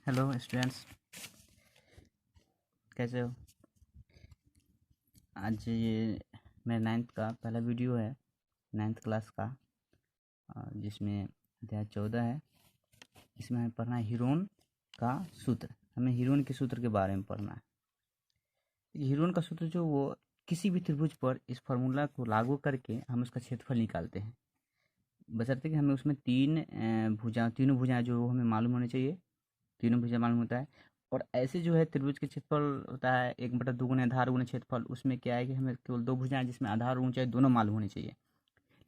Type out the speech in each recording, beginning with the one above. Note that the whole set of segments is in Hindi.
हेलो स्टूडेंट्स, कैसे हो। आज ये मेरे 9th का पहला वीडियो है, 9th क्लास का, जिसमें अध्याय 14 है। इसमें हमें पढ़ना है हीरोन का सूत्र। हमें हीरोन के सूत्र के बारे में पढ़ना है। हीरोन का सूत्र जो वो किसी भी त्रिभुज पर इस फार्मूला को लागू करके हम उसका क्षेत्रफल निकालते हैं, बशर्ते कि हमें उसमें तीनों भुजाएं जो हमें मालूम होनी चाहिए। तीनों भुजा मालूम होता है। और ऐसे जो है त्रिभुज के क्षेत्रफल होता है 1/2 गुना आधार गुना क्षेत्रफल। उसमें क्या है कि हमें केवल दो भुजाएं जिसमें आधार और ऊंचाई दोनों मालूम होनी चाहिए।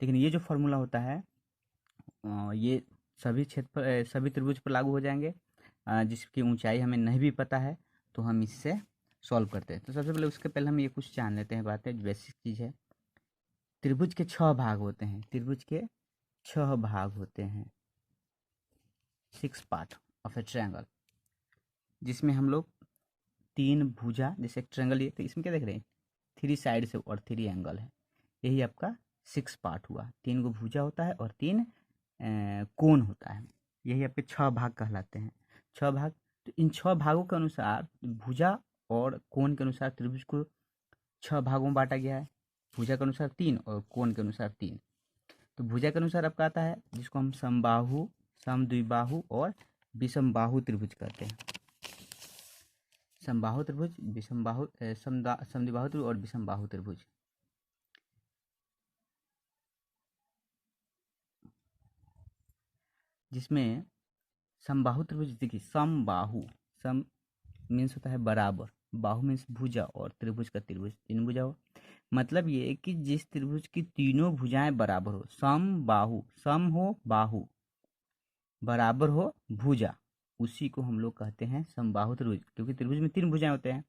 लेकिन ये जो फॉर्मूला होता है ये सभी त्रिभुज पर लागू हो जाएंगे, जिसकी ऊंचाई हमें नहीं भी पता है तो हम इससे सॉल्व करते हैं। तो सबसे पहले उसके पहले हम ये कुछ जान लेते हैं, बातें बेसिक चीज़ है। त्रिभुज के 6 भाग होते हैं। त्रिभुज के 6 भाग होते हैं, 6 पार्ट ऑफ ए ट्रायंगल, जिसमें हम लोग 3 भुजा, जैसे एक ट्रायंगल लिए तो इसमें क्या देख रहे हैं, 3 साइड से और 3 एंगल है। यही आपका 6 पार्ट हुआ। 3 गो भुजा होता है और 3 कोण होता है। यही आपके 6 भाग कहलाते हैं। 6 भाग। तो इन 6 भागों के अनुसार भुजा और कोण के अनुसार त्रिभुज को 6 भागों में बांटा गया है। भुजा के अनुसार 3 और कोण के अनुसार 3। तो भुजा के अनुसार आपका आता है जिसको हम समबाहु, समद्विबाहु और विषमबाहु त्रिभुज कहते हैं। समबाहु त्रिभुज, समद्विबाहु त्रिभुज और विषमबाहु त्रिभुज। जिसमें समबाहु त्रिभुज, देखिए समबाहु, सम मीन्स होता है बराबर, बाहु मीन्स भुजा और त्रिभुज का त्रिभुज 3 भुजा हो। मतलब ये कि जिस त्रिभुज की तीनों भुजाएं बराबर हो, सम बाहु, सम हो बाहु, बराबर हो भुजा, उसी को हम लोग कहते हैं समबाहु त्रिभुज। क्योंकि त्रिभुज में 3 भुजाएं होते हैं।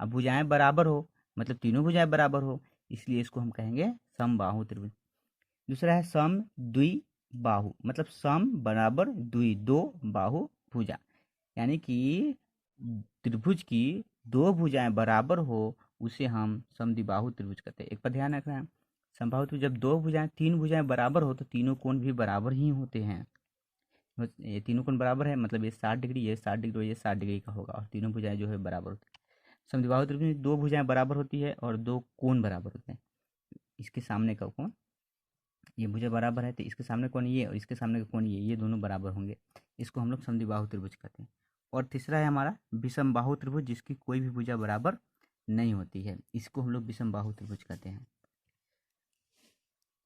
अब भुजाएं बराबर हो मतलब तीनों भुजाएं बराबर हो, इसलिए इसको हम कहेंगे समबाहु त्रिभुज। दूसरा है सम द्वि बाहु, मतलब सम बराबर द्वि, दो बाहु भुजा। यानी कि त्रिभुज की 2 भुजाएं बराबर हो उसे हम समद्विबाहु त्रिभुज कहते हैं। एक पर ध्यान रखना है, समबाहु त्रिभुज जब 3 भुजाएं बराबर हो तो तीनों कोण भी बराबर ही होते हैं। ये तीनों कोण बराबर है, मतलब ये 60 डिग्री, ये 60 डिग्री और ये 60 डिग्री का होगा, और तीनों भुजाएं जो है बराबर होती है। समद्विबाहु त्रिभुज में 2 भुजाएं बराबर होती है और 2 कोण बराबर होते हैं। इसके सामने का कोण, ये भुजा बराबर है तो इसके सामने कोण ये और इसके सामने का कोण ये दोनों बराबर होंगे। इसको हम लोग समद्विबाहु त्रिभुज कहते हैं। और तीसरा है हमारा विषमबाहु त्रिभुज, जिसकी कोई भी भुजा बराबर नहीं होती है, इसको हम लोग विषमबाहु त्रिभुज कहते हैं।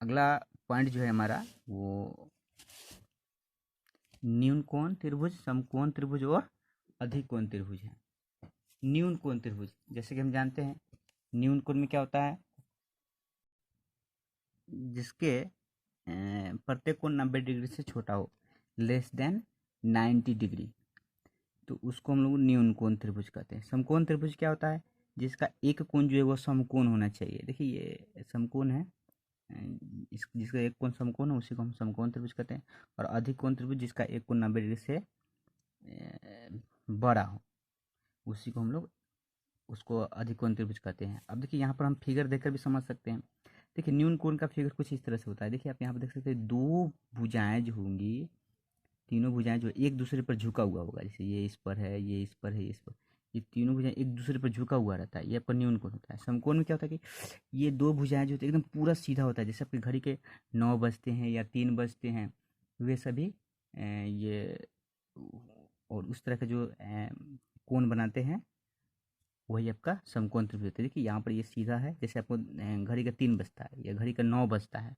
अगला पॉइंट जो है हमारा वो न्यून कोण त्रिभुज, समकोण त्रिभुज और अधिक कोण त्रिभुज है। न्यून कोण त्रिभुज, जैसे कि हम जानते हैं न्यून कोण में क्या होता है, जिसके प्रत्येक कोण 90 डिग्री से छोटा हो, लेस देन 90 डिग्री, तो उसको हम लोग न्यून कोण त्रिभुज कहते हैं। समकोण त्रिभुज क्या होता है, जिसका एक कोण जो है वो समकोण होना चाहिए। देखिए ये समकोण है, जिसका एक कोण समकोण है उसी को हम समकोण त्रिभुज कहते हैं। और अधिक कोण त्रिभुज जिसका एक कोण 90 डिग्री से बड़ा हो, उसी को हम लोग उसको अधिक कोण त्रिभुज कहते हैं। अब देखिए यहाँ पर हम फिगर देखकर भी समझ सकते हैं। देखिए न्यून कोण का फिगर कुछ इस तरह से होता है। देखिए आप यहाँ पर देख सकते हैं 2 भुजाएं जो होंगी, तीनों भुजाएं जो एक दूसरे पर झुका हुआ होगा, जैसे ये इस पर है, ये इस पर है, ये इस पर, ये तीनों भुजाएं एक दूसरे पर झुका हुआ रहता है। ये आपका न्यून कोण होता है। समकोण में क्या होता है कि ये 2 भुजाएं जो होती है एकदम पूरा सीधा होता है, जैसे आपकी घड़ी के 9 बजते हैं या 3 बजते हैं, वे सभी ये और उस तरह के जो कोण बनाते हैं वही आपका समकोण त्रिभुज होता है। देखिए यहाँ पर ये सीधा है, जैसे आपको घड़ी का 3 बजता है या घड़ी का 9 बजता है,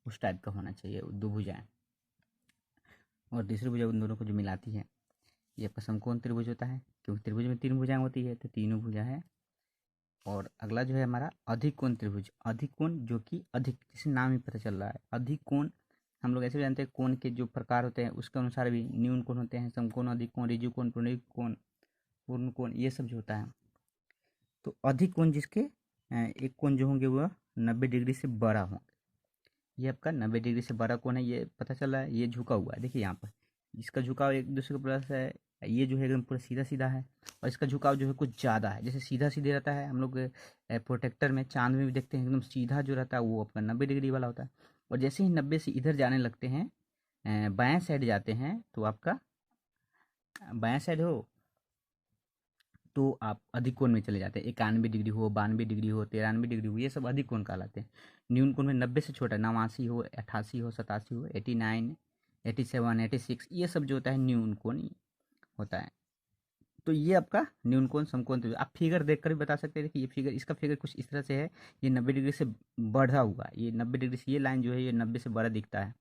उस टाइप का होना चाहिए 2 भुजाएं। और तीसरी भुजा उन दोनों को जो मिलाती है ये आपका समकोण त्रिभुज होता है। क्योंकि त्रिभुज में 3 भुजाएं होती है तो तीनों भुजा है। और अगला जो है हमारा अधिक कोण त्रिभुज। अधिक कोण जो कि अधिक, जैसे नाम ही पता चल रहा है अधिक कोण, हम लोग ऐसे जानते हैं कोण के जो प्रकार होते हैं उसके अनुसार भी न्यून कोण होते हैं, समकोण, अधिक कोण, ऋजु कोण, पुंडरीक कोण, पूर्ण कोण, ये सब जो होता है। तो अधिक कोण जिसके एक कोण जो होंगे वह 90 डिग्री से बड़ा होंगे। ये आपका 90 डिग्री से बड़ा कोण है, ये पता चल रहा है। ये झुका हुआ है, देखिए यहाँ पर इसका झुकाव एक दूसरे के प्लस है। ये जो है एकदम पूरा सीधा सीधा है, और इसका झुकाव जो है कुछ ज़्यादा है। जैसे सीधा सीधे रहता है, हम लोग प्रोटेक्टर में चांद में भी देखते हैं एकदम सीधा जो रहता है वो आपका 90 डिग्री वाला होता है। और जैसे ही 90 से इधर जाने लगते हैं, बाएं साइड जाते हैं, तो आपका बायां साइड हो तो आप अधिक कोण में चले जाते हैं। 91 डिग्री हो, 92 डिग्री हो, 93 डिग्री हो, ये सब अधिक कोण कहलाते हैं। न्यून कोण में 90 से छोटा 89 हो, 88 हो, 87 हो, 89, 87, 86, ये सब जो होता है न्यून कोण होता है। तो ये आपका न्यून कोण समकोण त्रिभुज। आप फिगर देखकर भी बता सकते हैं कि ये फिगर, इसका फिगर कुछ इस तरह से है। ये 90 डिग्री से बढ़ा हुआ, ये 90 डिग्री से, ये लाइन जो है ये 90 से बड़ा दिखता है,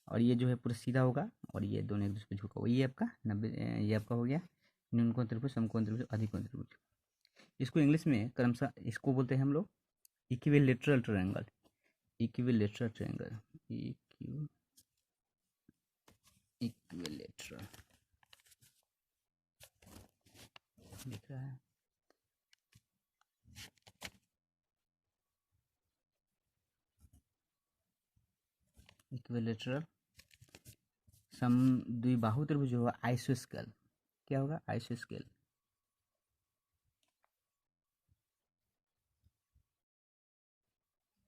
और ये जो है पूरा सीधा होगा, और ये दोनों एक दूसरे पे झुका हुआ। ये आपका 90, ये आपका हो गया न्यून कोण त्रिभुज, समकोण त्रिभुज, अधिक कोण त्रिभुज। इसको इंग्लिश में क्रमशः इसको बोलते हैं हम लोग equilateral triangle. Equilateral triangle, equilateral दिख रहा है। इक्विलेटरल समद्विबाहु त्रिभुज होगा आइसोस्केल। क्या होगा? आइसोस्केल।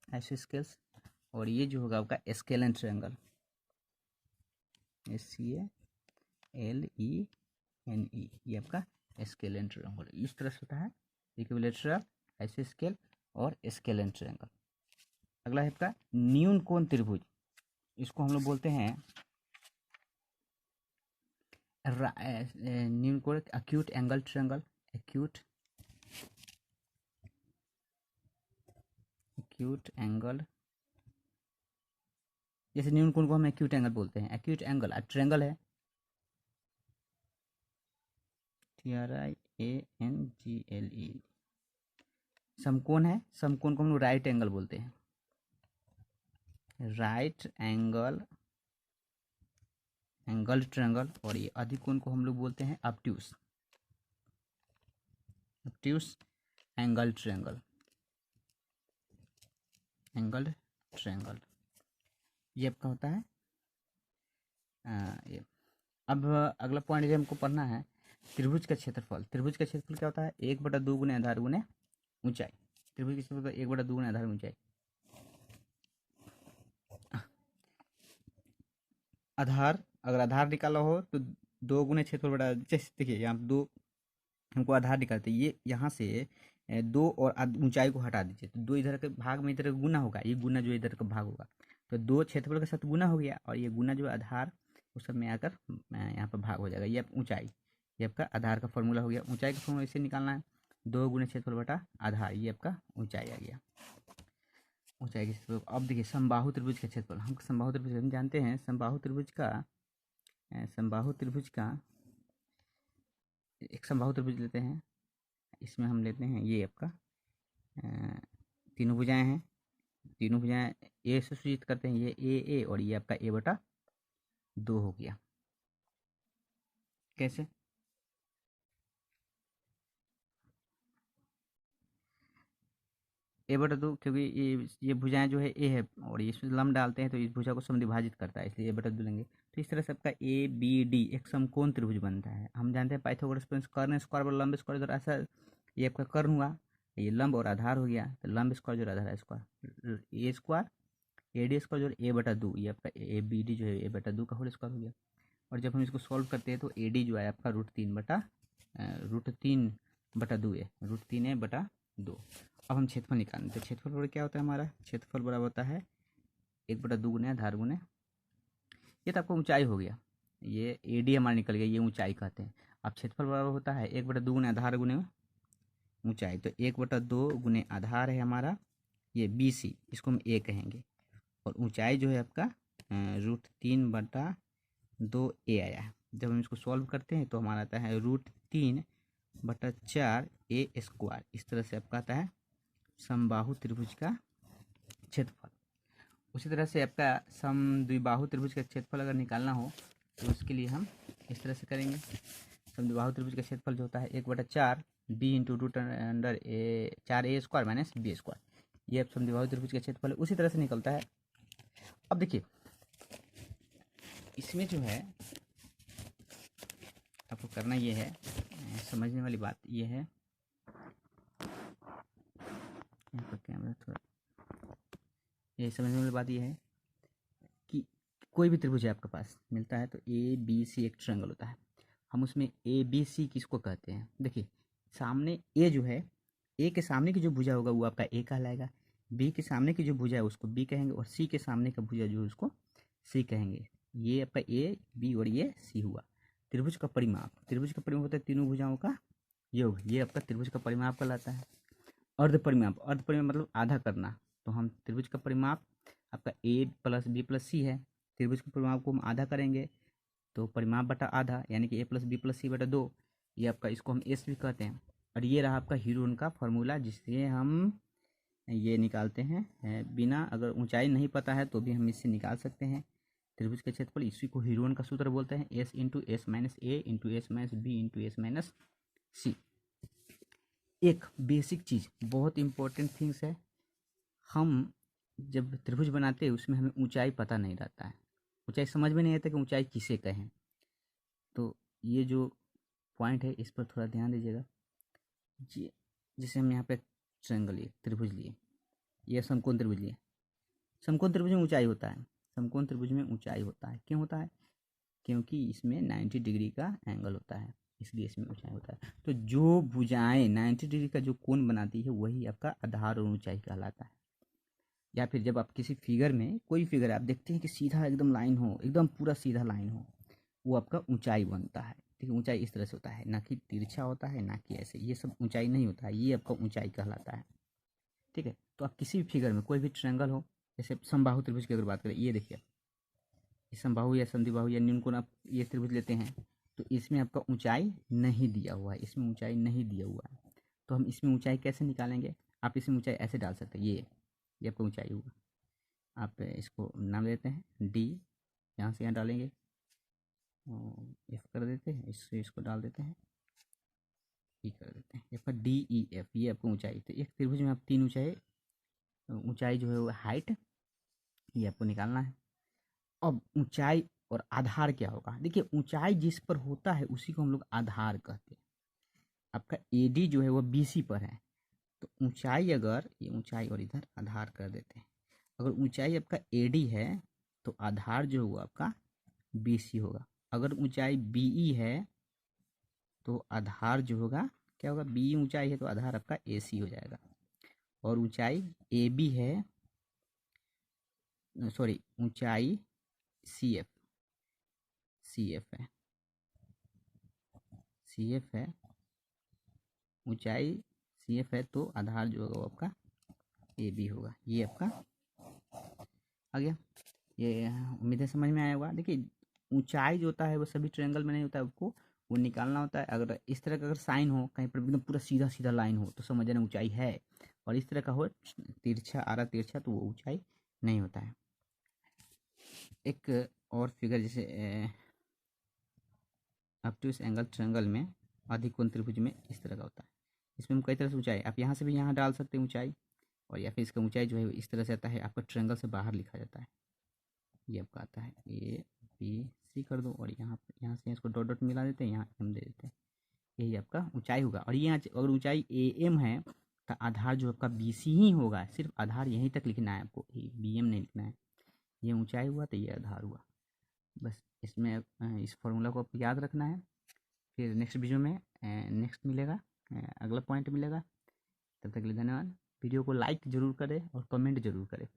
आइसोस्केल्स। और ये जो होगा आपका स्केलन ट्रायंगल, SCALENE, ये आपका स्केलन ट्रायंगल इस तरह से होता है। इक्विलेटरल, आइसोस्केल और स्केलन ट्रायंगल। अगला है आपका न्यून कोण त्रिभुज। इसको हम लोग बोलते हैं न्यून कोण acute angle triangle. Acute angle, जैसे न्यून कोण को हम एक्यूट एंगल बोलते हैं। एक्यूट एंगल ट्रायंगल है, TRIANGLE। समकोण है, समकोण को हम लोग राइट एंगल बोलते हैं, राइट एंगल ट्रायंगल। और ये अधिक कोण को हम लोग बोलते हैं ऑब्ट्यूस एंगल ट्रायंगल। ये आपका होता है ये। अब अगला पॉइंट जो हमको पढ़ना है, त्रिभुज का क्षेत्रफल। त्रिभुज का क्षेत्रफल क्या होता है? 1/2 गुने आधार गुने ऊंचाई। त्रिभुज का क्षेत्रफल 1/2 गुने आधार ऊंचाई। आधार, अगर आधार निकाला हो तो 2 गुने क्षेत्रफल बटा, जैसे देखिए यहाँ 2 हमको आधार निकालते हैं। ये यहाँ से 2 और ऊंचाई को हटा दीजिए, तो 2 इधर के भाग में इधर गुना होगा, ये गुना जो इधर का भाग होगा, तो 2 क्षेत्रफल के साथ गुना हो गया, और ये गुना जो आधार उस सब में आकर यहाँ पर भाग हो जाएगा। ये ऊंचाई, ये आपका आधार का फॉर्मूला हो गया। ऊंचाई का फॉर्मूला इसे निकालना है, 2 गुने क्षेत्रफल बटा आधार, ये आपका ऊंचाई आ गया। ऊंचाई के क्षेत्रफल। अब देखिए समबाहु त्रिभुज का क्षेत्रफल। हम समबाहु त्रिभुज हम जानते हैं, समबाहु त्रिभुज का एक समबाहु त्रिभुज लेते हैं। इसमें हम लेते हैं ये आपका तीनों भुजाएं हैं, तीनों भुजाएं ए से सूचित करते हैं। ये ए और ये आपका A/2 हो गया। कैसे? A/2, क्योंकि ये भुजाएं जो है ए है, और इसमें लंब डालते हैं तो इस भुजा को समद्विभाजित करता है, इसलिए A/2 लेंगे। तो इस तरह से आपका ABD एक समकोण त्रिभुज बनता है। हम जानते हैं पाइथागोरस प्रिंस, कर्ण स्क्वायर बराबर लंब स्क्वायर, इधर ऐसा ये आपका कर्ण हुआ, ये लंब और आधार हो गया, तो लंब स्क्वायर जो आधार है स्क्वायर, ए स्क्वायर AD स्क्वायर जो A/2, ये आपका ABD जो है A/2 का होल स्क्वायर हो गया। और जब हम इसको सॉल्व करते हैं तो AD जो है आपका √3/2 है, √3a/2। अब हम क्षेत्रफल निकालें, तो क्षेत्रफल बराबर क्या होता है हमारा? क्षेत्रफल बराबर होता है 1/2 गुने आधार गुने, ये तो आपको ऊंचाई हो गया, ये AD हमारा निकल गया, ये ऊंचाई कहते हैं। अब क्षेत्रफल बराबर होता है 1/2 गुने आधार गुने ऊंचाई, तो 1/2 गुने आधार है हमारा ये BC, इसको हम A कहेंगे, और ऊंचाई जो है आपका √3/2a आया है। जब हम इसको सॉल्व करते हैं तो हमारा आता है √3/4a²। इस तरह से आपका आता है समबाहु त्रिभुज का क्षेत्रफल। उसी तरह से आपका समद्विबाहु त्रिभुज का क्षेत्रफल अगर निकालना हो तो उसके लिए हम इस तरह से करेंगे। समद्विबाहु त्रिभुज का क्षेत्रफल जो होता है 1/4 b into √4a² minus b²। ये अब समद्विबाहु त्रिभुज का क्षेत्रफल उसी तरह से निकलता है। अब देखिए इसमें जो है आपको करना ये है, समझने वाली बात ये है, यहाँ पर कैमरा थोड़ा, ये समझने वाली बात ये है कि कोई भी त्रिभुज है आपके पास मिलता है तो ABC एक ट्रायंगल होता है, हम उसमें ए बी सी किसको कहते हैं? देखिए सामने ए जो है, ए के सामने की जो भुजा होगा वो आपका ए कहलाएगा, बी के सामने की जो भुजा है उसको बी कहेंगे, और सी के सामने का भुजा जो है उसको सी कहेंगे। ये आपका ए बी और ये सी हुआ। त्रिभुज का परिमाप, त्रिभुज का परिमाप होता है तीनों भुजाओं का योग, ये आपका त्रिभुज का परिमाप कहलाता है। अर्ध परिमाप, अर्ध परिमाप मतलब आधा करना, तो हम त्रिभुज का परिमाप आपका ए प्लस बी प्लस सी है, त्रिभुज के परिमाप को हम आधा करेंगे तो परिमाप बटा आधा, यानी कि ए प्लस बी प्लस सी बटा 2, ये आपका, इसको हम एस भी कहते हैं। और ये रहा आपका हीरोन का फॉर्मूला, जिससे हम ये निकालते हैं, बिना अगर ऊंचाई नहीं पता है तो भी हम इससे निकाल सकते हैं त्रिभुज के क्षेत्रफल। इसी को हीरोन का सूत्र बोलते हैं, S into S minus A into S minus B into S minus C. एक बेसिक चीज़, बहुत इंपॉर्टेंट थिंग्स है, हम जब त्रिभुज बनाते हैं उसमें हमें ऊंचाई पता नहीं रहता है, ऊंचाई समझ में नहीं आता कि ऊंचाई किसे कहें। तो ये जो पॉइंट है इस पर थोड़ा ध्यान दीजिएगा जी। जैसे हम यहाँ पे ट्रायंगल लिए, त्रिभुज लिए, ये समकोण त्रिभुज लिए, समकोण त्रिभुज में ऊंचाई होता है, समकोण त्रिभुज में ऊंचाई होता है, क्यों होता है? क्योंकि इसमें 90 डिग्री का एंगल होता है, इसलिए इसमें ऊंचाई होता है। तो जो भुजाएं 90 डिग्री का जो कोण बनाती है वही आपका आधार और ऊंचाई कहलाता है। या फिर जब आप किसी फिगर में, कोई फिगर आप देखते हैं कि सीधा एकदम लाइन हो, एकदम पूरा सीधा लाइन हो, वो आपका ऊंचाई बनता है। ठीक है, ऊंचाई इस तरह से होता है, ना कि तिरछा होता है, ना कि ऐसे, ये सब ऊंचाई नहीं होता है, ये आपका ऊंचाई कहलाता है। ठीक है, तो आप किसी भी फिगर में, कोई भी ट्रायंगल हो, जैसे समबाहु त्रिभुज की अगर बात करें, ये देखिए समबाहु या संधिबाहु या न्यूनकोण आप ये त्रिभुज लेते हैं, तो इसमें आपका ऊंचाई नहीं दिया हुआ है, इसमें ऊंचाई नहीं दिया हुआ है, तो हम इसमें ऊंचाई कैसे निकालेंगे? आप इसमें ऊंचाई ऐसे डाल सकते हैं, ये आपका ऊंचाई होगा। आप इसको नाम देते हैं डी, यहाँ से यहाँ डालेंगे, एफ कर देते हैं, इससे इसको डाल देते हैं, ई कर देते हैं, आपका डी ई एफ, ये आपको ऊंचाई। तो एक त्रिभुज में आप तीन ऊंचाई, ऊंचाई जो है वो हाइट, ये आपको निकालना है। अब ऊंचाई और आधार क्या होगा? देखिए ऊंचाई जिस पर होता है उसी को हम लोग आधार कहते हैं। आपका एडी जो है वो बीसी पर है, तो ऊंचाई, अगर ये ऊंचाई और इधर आधार कर देते हैं, अगर ऊंचाई आपका एडी है तो आधार जो होगा आपका बीसी होगा। अगर ऊंचाई बीई है तो आधार जो होगा क्या होगा? बी ऊंचाई है तो आधार आपका एसी हो जाएगा। और ऊंचाई ए बी है, सॉरी ऊंचाई सी एफ, सी एफ है, सी एफ है, ऊंचाई सी एफ है तो आधार जो होगा वो आपका ए बी होगा। ये आपका आ गया, ये उम्मीद है समझ में आया होगा। देखिए ऊंचाई जो होता है वो सभी ट्रायंगल में नहीं होता है, आपको वो निकालना होता है। अगर इस तरह का अगर साइन हो कहीं पर एकदम पूरा सीधा सीधा लाइन हो तो समझ लेना ऊंचाई है, और इस तरह का हो तिरछा आ रहा तिरछा तो वो ऊंचाई नहीं होता है। एक और फिगर, जैसे ऑब्टयूस एंगल ट्रायंगल में अधिकोण त्रिभुज में इस तरह का होता है, इसमें हम कई तरह से ऊंचाई, आप यहाँ से भी यहाँ डाल सकते हैं ऊंचाई, और या फिर इसका ऊंचाई जो है इस तरह से आता है, आपका ट्रायंगल से बाहर लिखा जाता है, ये आपका आता है ए बी सी कर दो, और यहाँ से इसको डॉट डॉट मिला देते हैं, यहाँ एम दे देते हैं, यही आपका ऊंचाई होगा। और ये अगर ऊंचाई ए एम है तो आधार जो आपका बी सी ही होगा, सिर्फ आधार यहीं तक लिखना है आपको, बी एम नहीं लिखना है। ये ऊंचाई हुआ तो ये आधार हुआ, बस इसमें इस फॉर्मूला को आपको याद रखना है। फिर नेक्स्ट वीडियो में नेक्स्ट मिलेगा, अगला पॉइंट मिलेगा। तब तक के लिए धन्यवाद। वीडियो को लाइक ज़रूर करें और कमेंट ज़रूर करें।